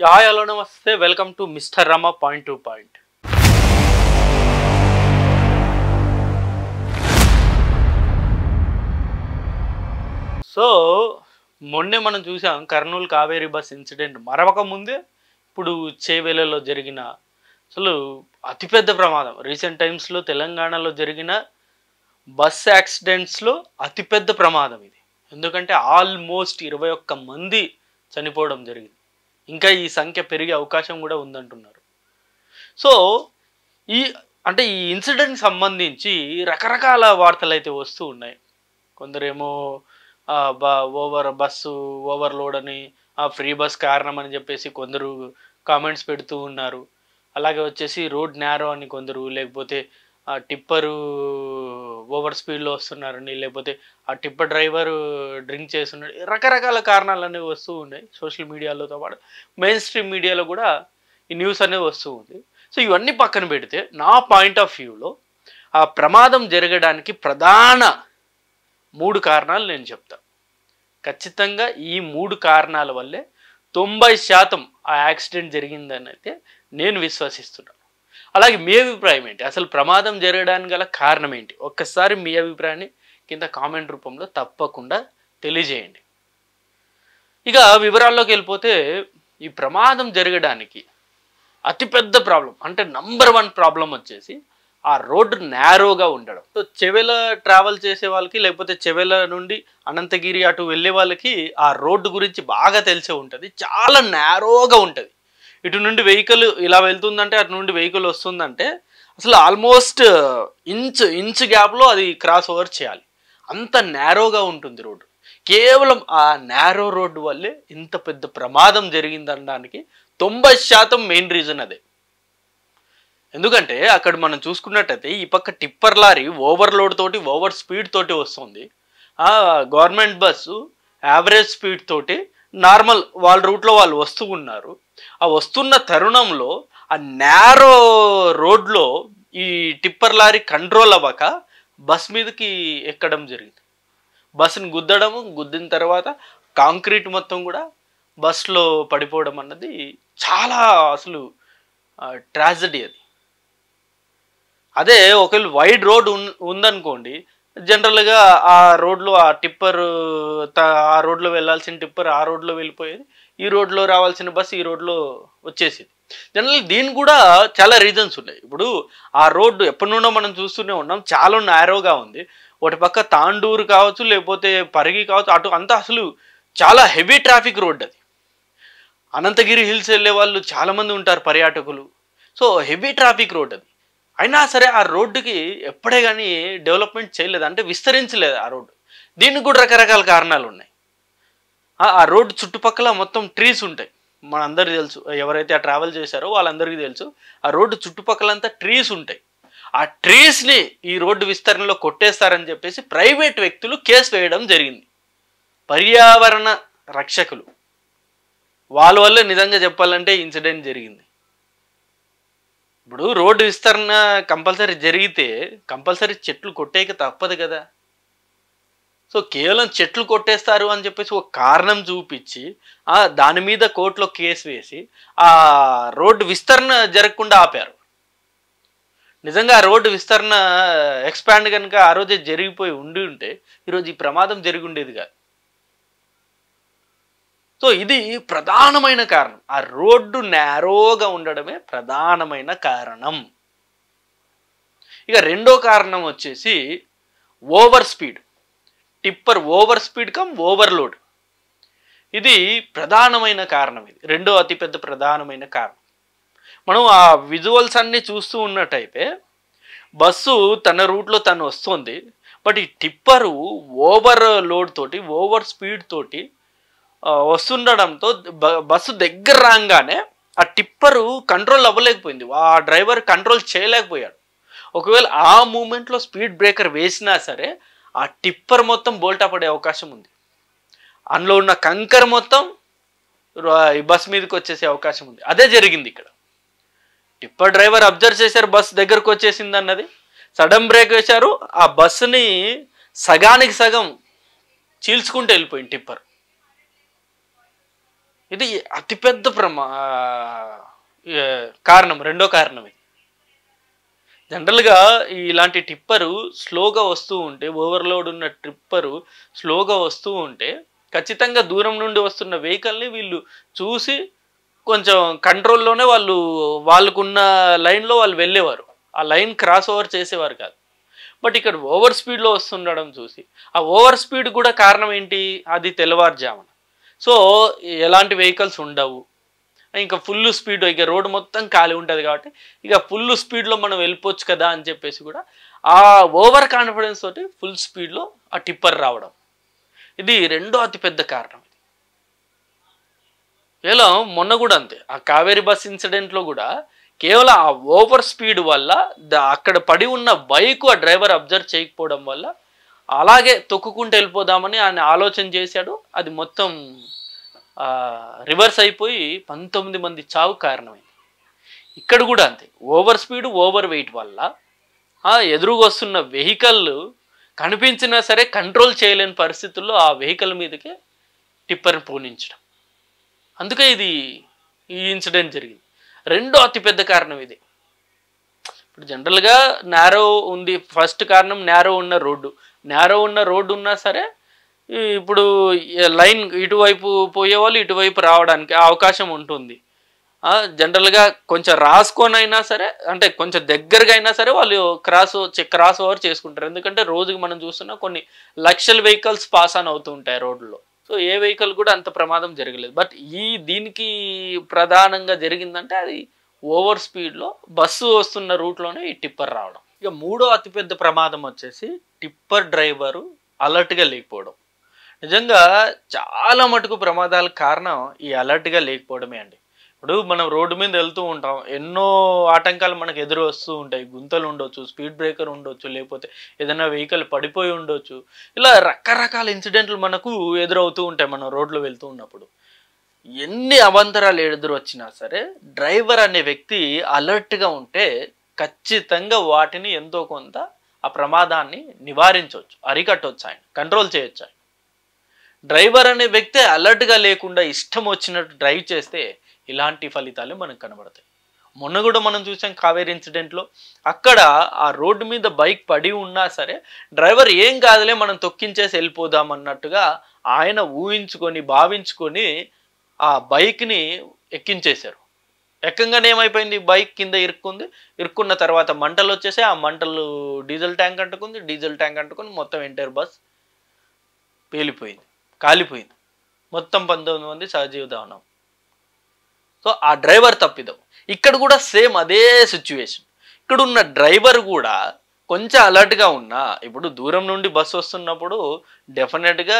Hi hello నమస్తే welcome to mister Rama point to point. So మొన్నే మనం చూసాం కర్నూలు కావేరీ బస్ ఇన్సిడెంట్ మరవక ముందే ఇప్పుడు చేవేలలో జరిగిన అసలు అతిపెద్ద ప్రమాదం. రీసెంట్ టైమ్స్లో తెలంగాణలో జరిగిన బస్ యాక్సిడెంట్స్లో అతిపెద్ద ప్రమాదం ఇది. ఎందుకంటే ఆల్మోస్ట్ 21 మంది చనిపోవడం జరిగింది. ఇంకా ఈ సంఖ్య పెరిగే అవకాశం కూడా ఉందంటున్నారు. సో ఈ ఈ ఇన్సిడెంట్కి సంబంధించి రకరకాల వార్తలు అయితే వస్తూ ఉన్నాయి. కొందరేమో బస్సు ఓవర్లోడ్ అని, ఫ్రీ బస్ కారణం అని చెప్పేసి కొందరు కామెంట్స్ పెడుతూ ఉన్నారు. అలాగే వచ్చేసి రోడ్ నేరో అని కొందరు, లేకపోతే టిప్పరు ఓవర్ స్పీడ్లో వస్తున్నారని, లేకపోతే ఆ టిప్పర్ డ్రైవరు డ్రింక్ చేస్తున్నాడు. రకరకాల కారణాలు అనేవి వస్తూ ఉన్నాయి సోషల్ మీడియాలోతో పాటు మెయిన్ స్ట్రీమ్ మీడియాలో కూడా ఈ న్యూస్ అనేది వస్తూ ఉంది. సో ఇవన్నీ పక్కన పెడితే నా పాయింట్ ఆఫ్ వ్యూలో ఆ ప్రమాదం జరగడానికి ప్రధాన 3 కారణాలు నేను చెప్తాను. ఖచ్చితంగా ఈ 3 కారణాల వల్లే 90% ఆ యాక్సిడెంట్ జరిగిందని అయితే నేను విశ్వసిస్తున్నాను. అలాగే మీ అభిప్రాయం ఏంటి? అసలు ప్రమాదం జరగడానికి గల కారణం ఏంటి? ఒక్కసారి మీ అభిప్రాయాన్ని కింద కామెంట్ రూపంలో తప్పకుండా తెలియజేయండి. ఇక వివరాల్లోకి వెళ్ళిపోతే ఈ ప్రమాదం జరగడానికి అతిపెద్ద ప్రాబ్లం అంటే నంబర్ 1 ప్రాబ్లం వచ్చేసి ఆ రోడ్డు నేరోగా ఉండడం. సో చెవెల ట్రావెల్ చేసే వాళ్ళకి, లేకపోతే చెవెల నుండి అనంతగిరి అటు వెళ్ళే వాళ్ళకి ఆ రోడ్డు గురించి బాగా తెలిసే ఉంటుంది. చాలా నేరోగా ఉంటుంది. ఇటు నుండి వెహికల్ ఇలా వెళ్తుందంటే, అటు నుండి వెహికల్ వస్తుందంటే అసలు ఆల్మోస్ట్ ఇంచ్ గ్యాప్లో అది క్రాస్ ఓవర్ చేయాలి. అంత నేరోగా ఉంటుంది రోడ్డు. కేవలం ఆ నేరో రోడ్డు వల్లే ఇంత పెద్ద ప్రమాదం జరిగిందనడానికి 90% మెయిన్ రీజన్ అదే. ఎందుకంటే అక్కడ మనం చూసుకున్నట్టయితే ఈ పక్క టిప్పర్ లారీ ఓవర్లోడ్ తోటి, ఓవర్ స్పీడ్ తోటి వస్తుంది. గవర్నమెంట్ బస్సు యావరేజ్ స్పీడ్ తోటి నార్మల్ వాళ్ళ రూట్లో వాళ్ళు వస్తూ ఉన్నారు. ఆ వస్తున్న తరుణంలో ఆ నేరో రోడ్లో ఈ టిప్పర్ లారీ కంట్రోల్ అవ్వక బస్ మీదకి ఎక్కడం జరిగింది. బస్సుని గుద్దిన తర్వాత కాంక్రీట్ మొత్తం కూడా బస్సులో పడిపోవడం అన్నది చాలా అసలు ట్రాజడీ అది. అదే ఒకవేళ వైడ్ రోడ్ ఉందనుకోండి, జనరల్గా ఆ రోడ్లో ఆ టిప్పర్ ఆ రోడ్లో వెళ్ళాల్సిన టిప్పర్ ఆ రోడ్లో వెళ్ళిపోయేది, ఈ రోడ్లో రావాల్సిన బస్సు ఈ రోడ్లో వచ్చేసేది. జనరల్ దీనికి కూడా చాలా రీజన్స్ ఉన్నాయి. ఇప్పుడు ఆ రోడ్డు ఎప్పటి నుండో మనం చూస్తూనే ఉన్నాం, చాలా నేరోగా ఉంది. ఒకటి పక్క తాండూరు కావచ్చు, లేకపోతే పరిగి కావచ్చు, అటు అంతా అసలు చాలా హెవీ ట్రాఫిక్ రోడ్ అది. అనంతగిరి హిల్స్ వెళ్ళే వాళ్ళు చాలామంది ఉంటారు, పర్యాటకులు. సో హెవీ ట్రాఫిక్ రోడ్ అది. అయినా సరే ఆ రోడ్డుకి ఎప్పుడే కానీ డెవలప్మెంట్ చేయలేదు, అంటే విస్తరించలేదు ఆ రోడ్డు. దీనికి కూడా రకరకాల కారణాలు ఉన్నాయి. ఆ రోడ్డు చుట్టుపక్కల మొత్తం ట్రీస్ ఉంటాయి. మనందరికీ తెలుసు, ఎవరైతే ఆ ట్రావెల్ చేశారో వాళ్ళందరికీ తెలుసు, ఆ రోడ్డు చుట్టుపక్కలంతా ట్రీస్ ఉంటాయి. ఆ ట్రీస్ని ఈ రోడ్డు విస్తరణలో కొట్టేస్తారని చెప్పేసి ప్రైవేట్ వ్యక్తులు కేసు వేయడం జరిగింది. పర్యావరణ రక్షకులు వాళ్ళ వల్ల నిజంగా చెప్పాలంటే ఇన్సిడెంట్ జరిగింది. ఇప్పుడు రోడ్డు విస్తరణ కంపల్సరీ జరిగితే కంపల్సరీ చెట్లు కొట్టేయక తప్పదు కదా. సో కేవలం చెట్లు కొట్టేస్తారు అని చెప్పేసి ఒక కారణం చూపించి దాని మీద కోర్టులో కేసు వేసి ఆ రోడ్డు విస్తరణ జరగకుండా ఆపారు. నిజంగా ఆ రోడ్డు విస్తరణ ఎక్స్పాండ్ కనుక ఆ రోజే జరిగిపోయి ఉంటే ఈరోజు ఈ ప్రమాదం జరిగి ఉండేది కాదు. సో ఇది ప్రధానమైన కారణం. ఆ రోడ్డు నేరోగా ఉండడమే ప్రధానమైన కారణం. ఇక రెండో కారణం వచ్చేసి over speed. Tipper over speed come overload. ఇది ప్రధానమైన కారణం. ఇది రెండో అతిపెద్ద ప్రధానమైన కారణం. మనం ఆ విజువల్స్ అన్నీ చూస్తూ ఉన్నట్టయితే బస్సు తన రూట్లో తను వస్తుంది. బట్ ఈ టిప్పరు ఓవర్ లోడ్ తోటి, ఓవర్ స్పీడ్ తోటి వస్తుండడంతో బస్సు దగ్గర రాగానే ఆ టిప్పరు కంట్రోల్ అవ్వలేకపోయింది. ఆ డ్రైవర్ కంట్రోల్ చేయలేకపోయాడు. ఒకవేళ ఆ మూమెంట్లో స్పీడ్ బ్రేకర్ వేసినా సరే ఆ టిప్పర్ మొత్తం బోల్టా పడే అవకాశం ఉంది. అందులో ఉన్న కంకర్ మొత్తం ఈ బస్ మీదకి వచ్చేసే అవకాశం ఉంది. అదే జరిగింది ఇక్కడ. టిప్పర్ డ్రైవర్ అబ్జర్వ్ చేశారు బస్ దగ్గరకు వచ్చేసింది అన్నది, సడన్ బ్రేక్ వేశారు. ఆ బస్సుని సగానికి సగం చీల్చుకుంటూ వెళ్ళిపోయింది టిప్పర్. ఇది అతిపెద్ద కారణం, రెండో కారణం ఇది. జనరల్గా ఇలాంటి టిప్పరు స్లోగా వస్తూ ఉంటే, ఓవర్లోడ్ ఉన్న ట్రిప్పరు స్లోగా వస్తూ ఉంటే ఖచ్చితంగా దూరం నుండి వస్తున్న వెహికల్ని వీళ్ళు చూసి కొంచెం కంట్రోల్లోనే వాళ్ళకున్న లైన్లో వాళ్ళు వెళ్ళేవారు. ఆ లైన్ క్రాస్ ఓవర్ చేసేవారు కాదు. బట్ ఇక్కడ ఓవర్ స్పీడ్లో వస్తుండడం చూసి, ఆ ఓవర్ స్పీడ్ కూడా కారణం ఏంటి, అది తెల్లవారుజామున. సో ఎలాంటి వెహికల్స్ ఉండవు, ఇంకా ఫుల్ స్పీడ్, ఇక రోడ్డు మొత్తం ఖాళీ ఉంటుంది కాబట్టి ఇక ఫుల్ స్పీడ్లో మనం వెళ్ళిపోవచ్చు కదా అని చెప్పేసి కూడా ఆ ఓవర్ కాన్ఫిడెన్స్ తోటి ఫుల్ స్పీడ్లో ఆ టిప్పర్ రావడం, ఇది రెండో అతిపెద్ద కారణం. కేవలం మొన్న కూడా అంతే, ఆ కావేరీ బస్ ఇన్సిడెంట్లో కూడా కేవలం ఆ ఓవర్ స్పీడ్ వల్ల అక్కడ పడి ఉన్న బైక్ ఆ డ్రైవర్ అబ్జర్వ్ చేయకపోవడం వల్ల అలాగే తొక్కుకుంటూ వెళ్ళిపోదామని ఆయన ఆలోచన చేశాడు. అది మొత్తం రివర్స్ అయిపోయి 19 మంది చావు కారణమైంది. ఇక్కడ కూడా అంతే, ఓవర్ స్పీడ్ ఓవర్ వెయిట్ వల్ల ఎదురుగా వస్తున్న వెహికల్ కనిపించినా సరే కంట్రోల్ చేయలేని పరిస్థితుల్లో ఆ వెహికల్ మీదకి టిప్పర్ని పూనించడం, అందుకే ఈ ఇన్సిడెంట్ జరిగింది. రెండో అతిపెద్ద కారణం ఇది. ఇప్పుడు జనరల్గా నేరో ఉంది, ఫస్ట్ కారణం నేరో ఉన్న రోడ్డు ఉన్నా సరే ఇప్పుడు లైన్ ఇటువైపు పోయేవాళ్ళు ఇటువైపు రావడానికి అవకాశం ఉంటుంది. జనరల్గా కొంచెం రాసుకొనైనా సరే, అంటే కొంచెం దగ్గరగా అయినా సరే వాళ్ళు క్రాస్ ఓవర్ చేసుకుంటారు. ఎందుకంటే రోజుకి మనం చూస్తున్నా కొన్ని లక్షల వెహికల్స్ పాస్ ఆన్ అవుతూ ఉంటాయి రోడ్లో. సో ఏ వెహికల్ కూడా అంత ప్రమాదం జరగలేదు. బట్ దీనికి ప్రధానంగా జరిగిందంటే అది ఓవర్ స్పీడ్లో బస్సు వస్తున్న రూట్లోనే ఈ టిప్పర్ రావడం. ఇక మూడో అతిపెద్ద ప్రమాదం వచ్చేసి టిప్పర్ డ్రైవరు అలర్ట్గా లేకపోవడం. నిజంగా చాలా మటుకు ప్రమాదాలకు కారణం ఈ అలర్ట్గా లేకపోవడమే అండి. ఇప్పుడు మనం రోడ్డు మీద వెళ్తూ ఉంటాం, ఎన్నో ఆటంకాలు మనకు ఎదురు వస్తూ ఉంటాయి. గుంతలు ఉండొచ్చు, స్పీడ్ బ్రేకర్ ఉండొచ్చు, లేకపోతే ఏదైనా వెహికల్ పడిపోయి ఉండొచ్చు. ఇలా రకరకాల ఇన్సిడెంట్లు మనకు ఎదురవుతూ ఉంటాయి మనం రోడ్లో వెళ్తూ ఉన్నప్పుడు. ఎన్ని అవాంతరాలు ఎదురు వచ్చినా సరే డ్రైవర్ అనే వ్యక్తి అలర్ట్గా ఉంటే ఖచ్చితంగా వాటిని ఎంతో కొంత ఆ ప్రమాదాన్ని నివారించవచ్చు, అరికట్టవచ్చు, ఆయన కంట్రోల్ చేయొచ్చు. ఆయన డ్రైవర్ అనే వ్యక్తి అలర్ట్గా లేకుండా ఇష్టం వచ్చినట్టు డ్రైవ్ చేస్తే ఇలాంటి ఫలితాలు మనకు కనబడతాయి. మొన్న కూడా మనం చూసాం కావేరీ ఇన్సిడెంట్లో, అక్కడ ఆ రోడ్డు మీద బైక్ పడి ఉన్నా సరే డ్రైవర్ ఏం కాదులే మనం తొక్కించేసి వెళ్ళిపోదాం అన్నట్టుగా ఆయన భావించుకొని ఆ బైక్ని ఎక్కించేశారు. ఎక్కంగానే ఏమైపోయింది, బైక్ కింద ఇరుక్కున్న తర్వాత మంటలు వచ్చేసి ఆ మంటలు డీజిల్ ట్యాంక్ అంటుకుంది, మొత్తం ఎంటైర్ బస్ పేలిపోయింది, కాలిపోయింది. మొత్తం 19 మంది సజీవ దహనం. సో ఆ డ్రైవర్ తప్పిదం. ఇక్కడ కూడా సేమ్ అదే సిచ్యువేషన్. ఇక్కడ ఉన్న డ్రైవర్ కూడా కొంచెం అలర్ట్గా ఉన్నా, ఇప్పుడు దూరం నుండి బస్సు వస్తున్నప్పుడు డెఫినెట్గా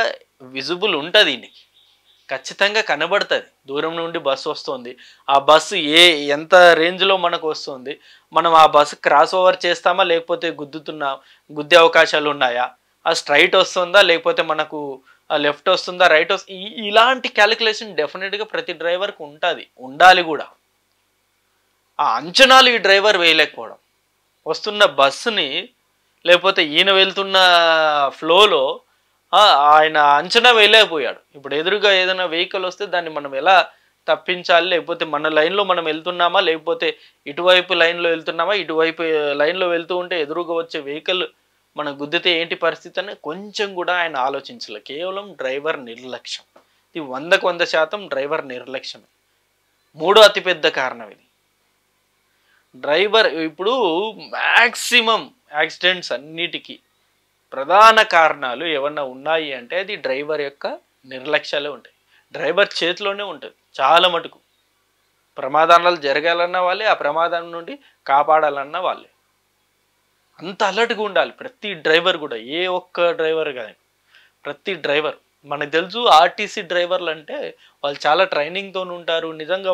విజిబుల్ ఉంటుంది, ఖచ్చితంగా కనబడుతుంది. దూరం నుండి బస్సు వస్తుంది, ఆ బస్సు ఎంత రేంజ్లో మనకు వస్తుంది, మనం ఆ బస్సు క్రాస్ ఓవర్ చేస్తామా లేకపోతే గుద్దే అవకాశాలు ఉన్నాయా, ఆ స్ట్రైట్ వస్తుందా లేకపోతే మనకు లెఫ్ట్ వస్తుందా రైట్ వస్తుందా, ఇలాంటి క్యాలిక్యులేషన్ డెఫినెట్గా ప్రతి డ్రైవర్కి ఉండాలి కూడా. ఆ అంచనాలు ఈ డ్రైవర్ వేయలేకపోవడం, వస్తున్న బస్సుని లేకపోతే ఈయన వెళ్తున్న ఫ్లోలో ఆయన అంచనా వేయలేకపోయాడు. ఇప్పుడు ఎదురుగా ఏదైనా వెహికల్ వస్తే దాన్ని మనం ఎలా తప్పించాలి, లేకపోతే మన లైన్లో మనం వెళ్తున్నామా లేకపోతే ఇటువైపు లైన్లో వెళ్తున్నామా, ఇటువైపు లైన్లో వెళ్తూ ఉంటే ఎదురుగా వచ్చే వెహికల్ మన గుద్దితే ఏంటి పరిస్థితి అని కొంచెం కూడా ఆయన ఆలోచించలేదు. కేవలం డ్రైవర్ నిర్లక్ష్యం. ఇది 100% డ్రైవర్ నిర్లక్ష్యమే. మూడో అతిపెద్ద కారణం ఇది. డ్రైవర్ ఇప్పుడు మ్యాక్సిమం యాక్సిడెంట్స్ అన్నిటికీ ప్రధాన కారణాలు ఏమన్నా ఉన్నాయి అంటే అది డ్రైవర్ యొక్క నిర్లక్ష్యాలే ఉంటాయి. డ్రైవర్ చేతిలోనే ఉంటుంది చాలా మటుకు. ప్రమాదాలు జరగాలన్నా వాళ్ళే, ఆ ప్రమాదం నుండి కాపాడాలన్నా వాళ్ళే. అంత అలర్ట్గా ఉండాలి ప్రతి డ్రైవర్ కూడా, ఏ ఒక్క డ్రైవర్ కానీ ప్రతి డ్రైవర్. మనకు తెలుసు ఆర్టీసీ డ్రైవర్లు అంటే వాళ్ళు చాలా ట్రైనింగ్తో ఉంటారు. నిజంగా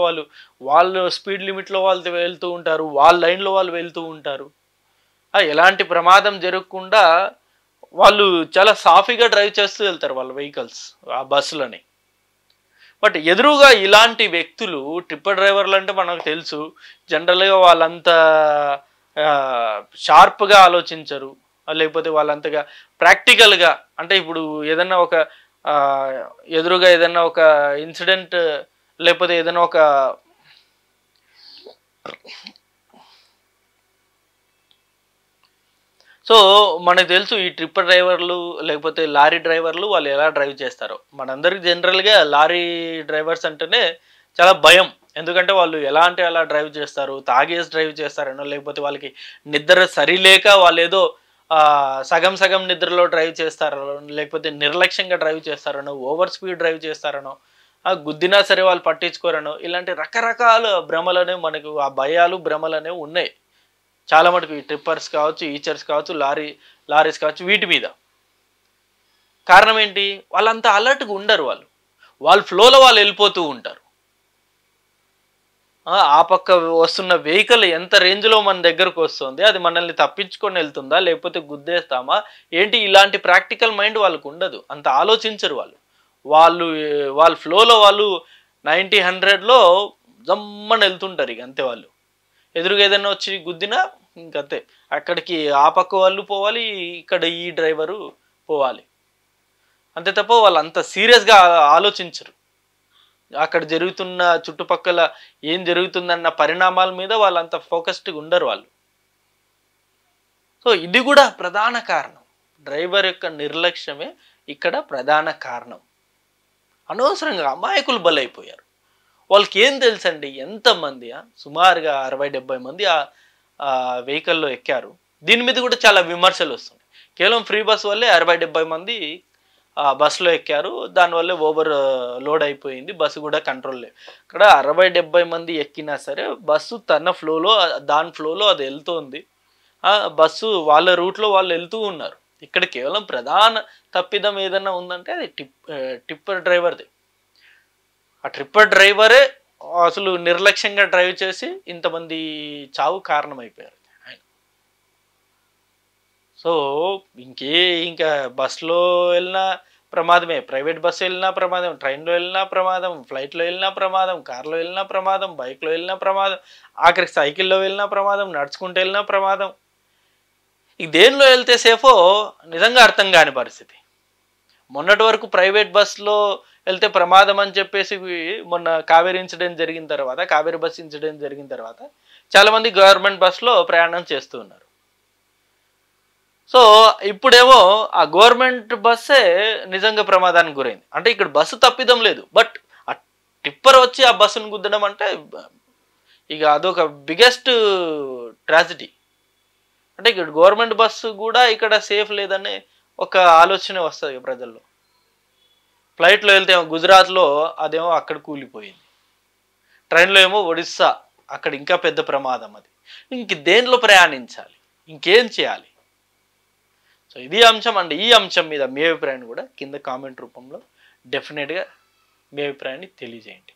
వాళ్ళు స్పీడ్ లిమిట్లో వాళ్ళు వెళ్తూ ఉంటారు, వాళ్ళ లైన్లో వాళ్ళు వెళ్తూ ఉంటారు. ఎలాంటి ప్రమాదం జరగకుండా వాళ్ళు చాలా సాఫీగా డ్రైవ్ చేస్తూ వెళ్తారు వాళ్ళ వెహికల్స్, ఆ బస్సులని. బట్ ఎదురుగా ఇలాంటి వ్యక్తులు టిప్పర్ డ్రైవర్లు అంటే మనకు తెలుసు జనరల్గా వాళ్ళంతా షార్ప్గా ఆలోచించరు, లేకపోతే వాళ్ళంతగా ప్రాక్టికల్గా, అంటే ఇప్పుడు ఏదన్నా ఎదురుగా ఏదన్నా ఒక ఇన్సిడెంట్ లేకపోతే ఏదైనా ఒక సో మనకు తెలుసు ఈ ట్రిప్పర్ డ్రైవర్లు లేకపోతే లారీ డ్రైవర్లు వాళ్ళు ఎలా డ్రైవ్ చేస్తారో. మనందరికి జనరల్‌గా లారీ డ్రైవర్స్ అంటేనే చాలా భయం. ఎందుకంటే వాళ్ళు ఎలా అంటే అలా డ్రైవ్ చేస్తారు. తాగేసి డ్రైవ్ చేస్తారనో, లేకపోతే వాళ్ళకి నిద్ర సరిలేక వాళ్ళేదో సగం సగం నిద్రలో డ్రైవ్ చేస్తారనో, లేకపోతే నిర్లక్ష్యంగా డ్రైవ్ చేస్తారనో, ఓవర్ స్పీడ్ డ్రైవ్ చేస్తారనో, గుద్దినా సరే వాళ్ళు పట్టించుకోరనో, ఇలాంటి రకరకాల భ్రమలనేవి మనకు ఆ భయాలు, భ్రమలనేవి ఉన్నాయి. చాలా మటుకు ఈ ట్రిప్పర్స్ కావచ్చు, ఈచర్స్ కావచ్చు, లారీస్ కావచ్చు వీటి మీద. కారణం ఏంటి? వాళ్ళంత అలర్ట్‌గా ఉండరు వాళ్ళు. వాళ్ళ ఫ్లోలో వాళ్ళు వెళ్ళిపోతూ ఉంటారు. ఆ పక్క వస్తున్న వెహికల్ ఎంత రేంజ్‌లో మన దగ్గరకొస్తుంది, అది మనల్ని తప్పించుకొని ఎళ్తుందా? లేకపోతే గుద్దేస్తామా? ఏంటి ఇలాంటి ప్రాక్టికల్ మైండ్ వాళ్ళకుండదు. అంత ఆలోచించరు వాళ్ళు. వాళ్ళు వాళ్ళ ఫ్లోలో వాళ్ళు 90, 100లో జమ్మని ఎళ్తుంటారు ఇగ అంతే వాళ్ళు. ఎదురుగా ఏదైనా వచ్చి గుద్దినా ఇంకంతే. అక్కడికి ఆ పక్క వాళ్ళు పోవాలి, ఇక్కడ ఈ డ్రైవరు పోవాలి. అంతే తప్ప వాళ్ళంత సీరియస్‌గా ఆలోచించరు. అక్కడ జరుగుతున్న చుట్టుపక్కల ఏం జరుగుతుందన్న పరిణామాల మీద వాళ్ళంత ఫోకస్డ్‌గా ఉండరు వాళ్ళు. సో, ఇది గూడా ప్రధాన కారణం. డ్రైవర్ యొక్క నిర్లక్ష్యమే ఇక్కడ ప్రధాన కారణం. అనవసరంగా అమాయకులు బలైపోయారు. వాళ్ళకేం తెలుసండి ఎంతమంది సుమారుగా 60, 70 మంది వెహికల్‌లో ఎక్కారు. దీని మీద కూడా చాలా విమర్శలొస్తున్నాయి. కేవలం ఫ్రీ బస్ వల్లే 60, 70 మంది బస్సులో ఎక్కారు. దానివల్ల ఓవర్ లోడ్ అయిపోయింది. బస్సు కూడా కంట్రోల్ లేదు. ఇక్కడ 60, 70 మంది ఎక్కినా సరే బస్సు తన ఫ్లోలో దాని ఫ్లోలో అది ఎళ్తోంది. బస్సు వాళ్ళ రూట్‌లో వాళ్ళు ఎళ్తూ ఉన్నారు. ఇక్కడ కేవలం ప్రధాన తప్పిదం ఏదన్నా ఉందంటే అది టిప్పర్ డ్రైవర్‌ది. ఆ ట్రిప్పర్ డ్రైవరే అసలు నిర్లక్ష్యంగా డ్రైవ్ చేసి ఇంతమంది చావు కారణమైపోయారు ఆయన. సో, ఇంకా బస్‌లో వెళ్ళినా ప్రమాదమే, ప్రైవేట్ బస్సు వెళ్ళినా ప్రమాదం, ట్రైన్‌లో వెళ్ళినా ప్రమాదం, ఫ్లైట్‌లో వెళ్ళినా ప్రమాదం, కార్‌లో వెళ్ళినా ప్రమాదం, బైక్‌లో వెళ్ళినా ప్రమాదం, ఆఖరికి సైకిల్‌లో వెళ్ళినా ప్రమాదం, నడుచుకుంటూ వెళ్ళినా ప్రమాదం. ఇక దేనిలో వెళ్తే సేఫో నిజంగా అర్థం కాని పరిస్థితి. మొన్నటి వరకు ప్రైవేట్ బస్‌లో వెళ్తే ప్రమాదం అని చెప్పేసి మొన్న కావేరీ ఇన్సిడెంట్ జరిగిన తర్వాత, కావేరీ బస్ ఇన్సిడెంట్ జరిగిన తర్వాత చాలామంది గవర్నమెంట్ బస్‌లో ప్రయాణం చేస్తూ ఉన్నారు. సో, ఇప్పుడేమో ఆ గవర్నమెంట్ బస్సే నిజంగా ప్రమాదానికి గురైంది. అంటే ఇక్కడ బస్సు తప్పిదం లేదు. బట్ ఆ టిప్పర్ వచ్చి ఆ బస్సును గుద్దడం అంటే ఇక అదొక బిగ్గెస్ట్ ట్రాజెడీ. అంటే ఇక్కడ గవర్నమెంట్ బస్సు కూడా ఇక్కడ సేఫ్ లేదనే ఒక ఆలోచన వస్తది ప్రజల్లో. ఫ్లైట్‌లో వెళ్తే ఏమో గుజరాత్‌లో అదేమో అక్కడ కూలిపోయింది. ట్రైన్‌లో ఏమో ఒడిస్సా అక్కడ ఇంకా పెద్ద ప్రమాదం అది. ఇంక దేనిలో ప్రయాణించాలి? ఇంకేం చేయాలి? సో, ఇది అంశం అండి. ఈ అంశం మీద మీ అభిప్రాయాన్ని కూడా కింద కామెంట్ రూపంలో డెఫినెట్‌గా మీ అభిప్రాయాన్ని తెలియజేయండి.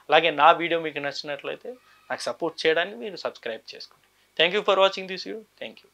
అలాగే నా వీడియో మీకు నచ్చినట్లయితే నాకు సపోర్ట్ చేయడానికి మీరు సబ్స్క్రైబ్ చేసుకోండి. Thank you for watching this video. Thank you.